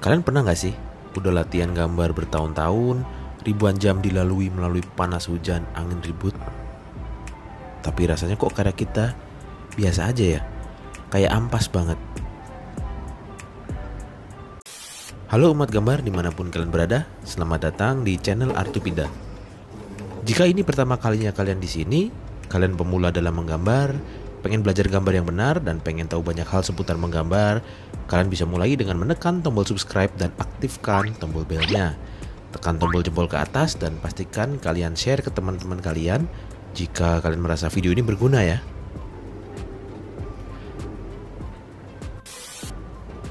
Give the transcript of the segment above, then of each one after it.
Kalian pernah gak sih udah latihan gambar bertahun-tahun, ribuan jam dilalui melalui panas hujan, angin ribut, tapi rasanya kok karya kita biasa aja ya, kayak ampas banget. Halo umat gambar dimanapun kalian berada, selamat datang di channel Artupida. Jika ini pertama kalinya kalian di sini, kalian pemula dalam menggambar, pengen belajar gambar yang benar dan pengen tahu banyak hal seputar menggambar, kalian bisa mulai dengan menekan tombol subscribe dan aktifkan tombol belnya. Tekan tombol jempol ke atas dan pastikan kalian share ke teman-teman kalian jika kalian merasa video ini berguna ya.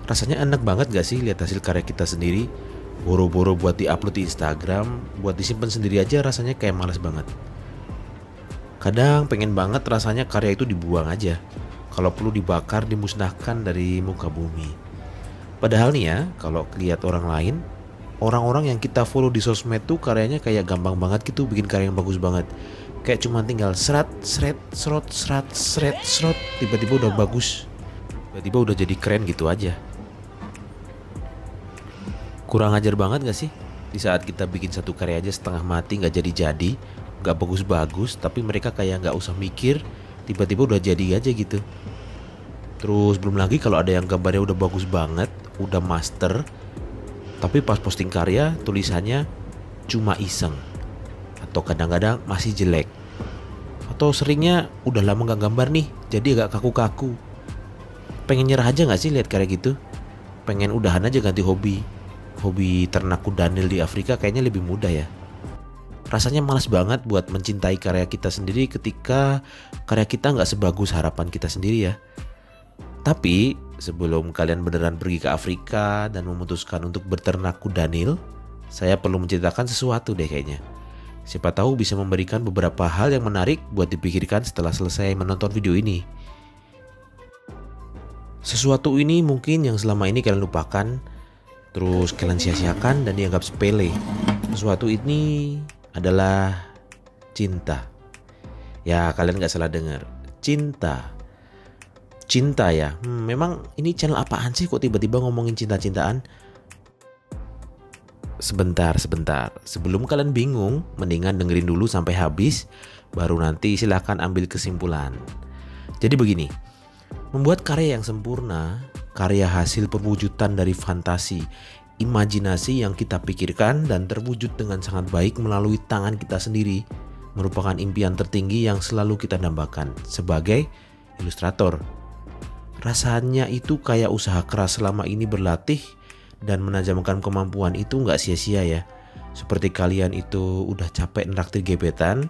Rasanya enak banget gak sih lihat hasil karya kita sendiri? Boro-boro buat diupload di Instagram, buat disimpan sendiri aja rasanya kayak males banget. Kadang pengen banget rasanya karya itu dibuang aja. Kalau perlu dibakar, dimusnahkan dari muka bumi. Padahal nih ya, kalau lihat orang lain, orang-orang yang kita follow di sosmed tuh karyanya kayak gampang banget gitu bikin karya yang bagus banget. Kayak cuma tinggal serat, seret, tiba-tiba udah bagus. Tiba-tiba udah jadi keren gitu aja. Kurang ajar banget gak sih? Di saat kita bikin satu karya aja setengah mati gak jadi-jadi, gak bagus-bagus, tapi mereka kayak gak usah mikir, tiba-tiba udah jadi aja gitu. Terus belum lagi kalau ada yang gambarnya udah bagus banget, udah master, tapi pas posting karya tulisannya cuma iseng, atau kadang-kadang masih jelek, atau seringnya udah lama gak gambar nih, jadi agak kaku-kaku. Pengen nyerah aja gak sih lihat karya gitu? Pengen udahan aja ganti hobi ternak kudanil di Afrika kayaknya lebih mudah ya. Rasanya malas banget buat mencintai karya kita sendiri ketika karya kita nggak sebagus harapan kita sendiri ya. Tapi sebelum kalian beneran pergi ke Afrika dan memutuskan untuk berternak kudanil, saya perlu menceritakan sesuatu deh kayaknya. Siapa tahu bisa memberikan beberapa hal yang menarik buat dipikirkan setelah selesai menonton video ini. Sesuatu ini mungkin yang selama ini kalian lupakan, terus kalian sia-siakan dan dianggap sepele. Sesuatu ini adalah cinta. Ya kalian gak salah dengar, cinta. Cinta ya, memang ini channel apaan sih kok tiba-tiba ngomongin cinta-cintaan? Sebentar. Sebelum kalian bingung, mendingan dengerin dulu sampai habis, baru nanti silahkan ambil kesimpulan. Jadi begini, membuat karya yang sempurna, karya hasil perwujudan dari fantasi, imajinasi yang kita pikirkan dan terwujud dengan sangat baik melalui tangan kita sendiri, merupakan impian tertinggi yang selalu kita dambakan sebagai ilustrator. Rasanya itu kayak usaha keras selama ini berlatih dan menajamkan kemampuan itu nggak sia-sia ya. Seperti kalian itu udah capek nraktir gebetan,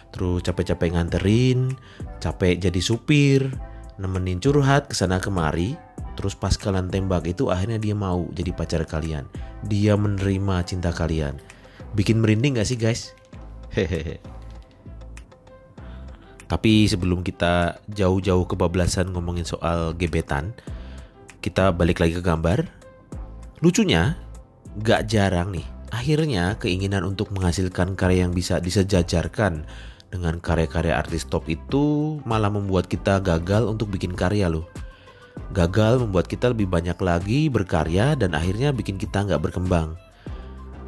terus capek-capek nganterin, capek jadi supir, nemenin curhat kesana kemari. Terus pas kalian tembak itu akhirnya dia mau jadi pacar kalian. Dia menerima cinta kalian. Bikin merinding gak sih guys? Hehehe. Tapi sebelum kita jauh-jauh kebablasan ngomongin soal gebetan, kita balik lagi ke gambar. Lucunya gak jarang nih, akhirnya keinginan untuk menghasilkan karya yang bisa disejajarkan dengan karya-karya artis top itu malah membuat kita gagal untuk bikin karya loh. Gagal membuat kita lebih banyak lagi berkarya dan akhirnya bikin kita nggak berkembang.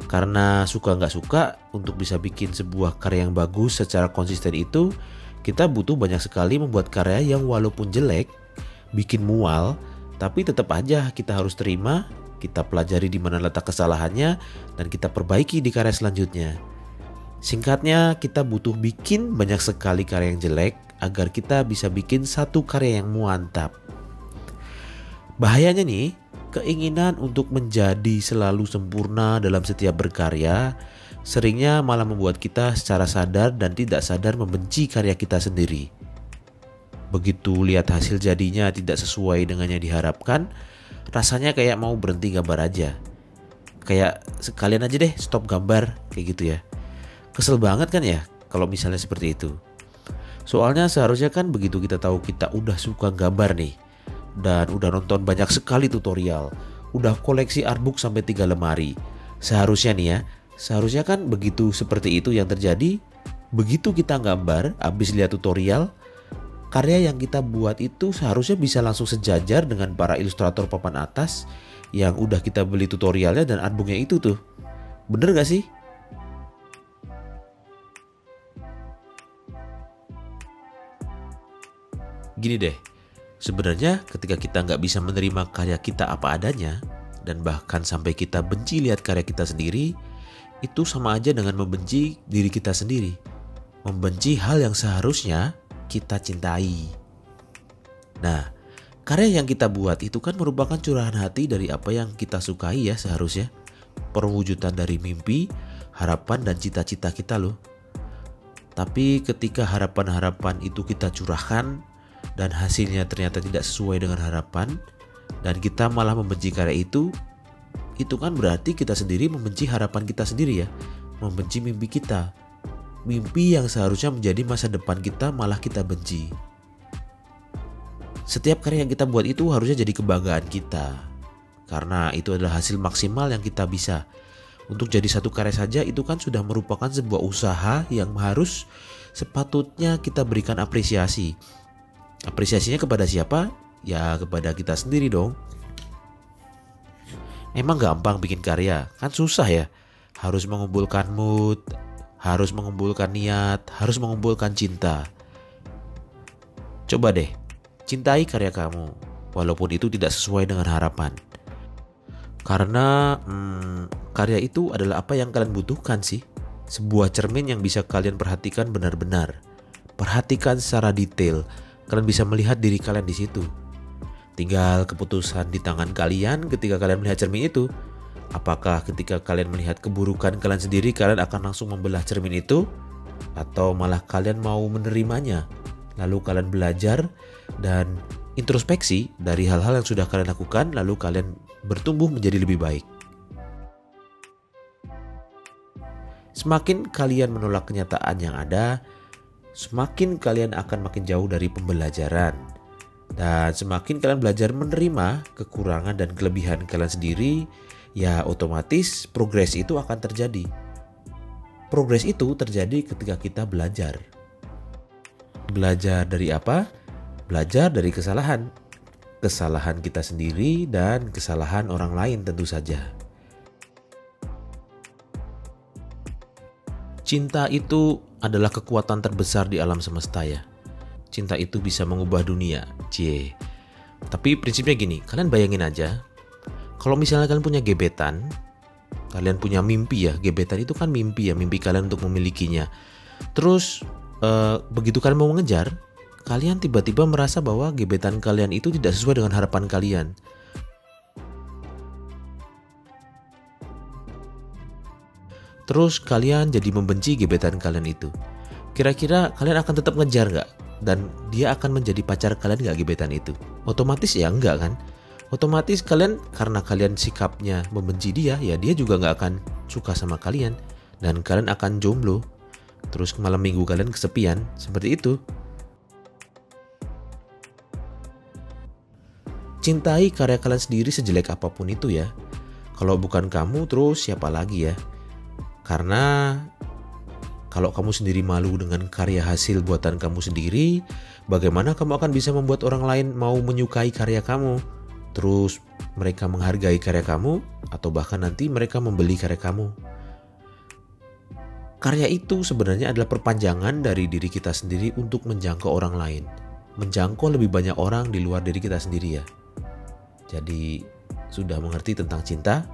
Karena suka nggak suka, untuk bisa bikin sebuah karya yang bagus secara konsisten itu, kita butuh banyak sekali membuat karya yang walaupun jelek, bikin mual, tapi tetap aja kita harus terima, kita pelajari di mana letak kesalahannya, dan kita perbaiki di karya selanjutnya. Singkatnya, kita butuh bikin banyak sekali karya yang jelek agar kita bisa bikin satu karya yang mantap. Bahayanya nih, keinginan untuk menjadi selalu sempurna dalam setiap berkarya seringnya malah membuat kita secara sadar dan tidak sadar membenci karya kita sendiri. Begitu lihat hasil jadinya tidak sesuai dengan yang diharapkan, rasanya kayak mau berhenti gambar aja. Kayak sekalian aja deh stop gambar, kayak gitu ya. Kesel banget kan ya kalau misalnya seperti itu. Soalnya seharusnya kan begitu kita tahu kita udah suka gambar nih, dan udah nonton banyak sekali tutorial, udah koleksi artbook sampai 3 lemari. Seharusnya nih ya, seharusnya kan begitu seperti itu yang terjadi. Begitu kita gambar, habis lihat tutorial, karya yang kita buat itu seharusnya bisa langsung sejajar dengan para ilustrator papan atas yang udah kita beli tutorialnya dan artbooknya itu tuh. Bener gak sih? Gini deh, sebenarnya ketika kita nggak bisa menerima karya kita apa adanya, dan bahkan sampai kita benci lihat karya kita sendiri, itu sama aja dengan membenci diri kita sendiri. Membenci hal yang seharusnya kita cintai. Nah, karya yang kita buat itu kan merupakan curahan hati dari apa yang kita sukai ya seharusnya. Perwujudan dari mimpi, harapan dan cita-cita kita loh. Tapi ketika harapan-harapan itu kita curahkan dan hasilnya ternyata tidak sesuai dengan harapan dan kita malah membenci karya itu kan berarti kita sendiri membenci harapan kita sendiri ya. Membenci mimpi kita. Mimpi yang seharusnya menjadi masa depan kita malah kita benci. Setiap karya yang kita buat itu harusnya jadi kebanggaan kita. Karena itu adalah hasil maksimal yang kita bisa. Untuk jadi satu karya saja itu kan sudah merupakan sebuah usaha yang harus sepatutnya kita berikan apresiasi. Apresiasinya kepada siapa? Ya kepada kita sendiri dong. Emang gampang bikin karya? Kan susah ya. Harus mengumpulkan mood, harus mengumpulkan niat, harus mengumpulkan cinta. Coba deh, cintai karya kamu, walaupun itu tidak sesuai dengan harapan. Karena karya itu adalah apa yang kalian butuhkan sih. Sebuah cermin yang bisa kalian perhatikan benar-benar. Perhatikan secara detail. Kalian bisa melihat diri kalian di situ. Tinggal keputusan di tangan kalian ketika kalian melihat cermin itu. Apakah ketika kalian melihat keburukan kalian sendiri, kalian akan langsung membelah cermin itu? Atau malah kalian mau menerimanya? Lalu kalian belajar dan introspeksi dari hal-hal yang sudah kalian lakukan, lalu kalian bertumbuh menjadi lebih baik. Semakin kalian menolak kenyataan yang ada, semakin kalian akan makin jauh dari pembelajaran. Dan semakin kalian belajar menerima kekurangan dan kelebihan kalian sendiri, ya otomatis progres itu akan terjadi. Progres itu terjadi ketika kita belajar. Belajar dari apa? Belajar dari kesalahan. Kesalahan kita sendiri dan kesalahan orang lain tentu saja. Cinta itu adalah kekuatan terbesar di alam semesta ya. Cinta itu bisa mengubah dunia. Cie. Tapi prinsipnya gini, kalian bayangin aja. Kalau misalnya kalian punya gebetan, kalian punya mimpi ya. Gebetan itu kan mimpi ya, mimpi kalian untuk memilikinya. Terus begitu kalian mau mengejar, kalian tiba-tiba merasa bahwa gebetan kalian itu tidak sesuai dengan harapan kalian. Terus kalian jadi membenci gebetan kalian itu. Kira-kira kalian akan tetap ngejar gak? Dan dia akan menjadi pacar kalian gak gebetan itu? Otomatis ya enggak kan? Otomatis kalian, karena kalian sikapnya membenci dia, ya dia juga gak akan suka sama kalian. Dan kalian akan jomblo. Terus malam minggu kalian kesepian. Seperti itu. Cintai karya kalian sendiri sejelek apapun itu ya. Kalau bukan kamu, terus siapa lagi ya? Karena kalau kamu sendiri malu dengan karya hasil buatan kamu sendiri, bagaimana kamu akan bisa membuat orang lain mau menyukai karya kamu? Terus mereka menghargai karya kamu, atau bahkan nanti mereka membeli karya kamu. Karya itu sebenarnya adalah perpanjangan dari diri kita sendiri untuk menjangkau orang lain. Menjangkau lebih banyak orang di luar diri kita sendiri ya. Jadi sudah mengerti tentang cinta?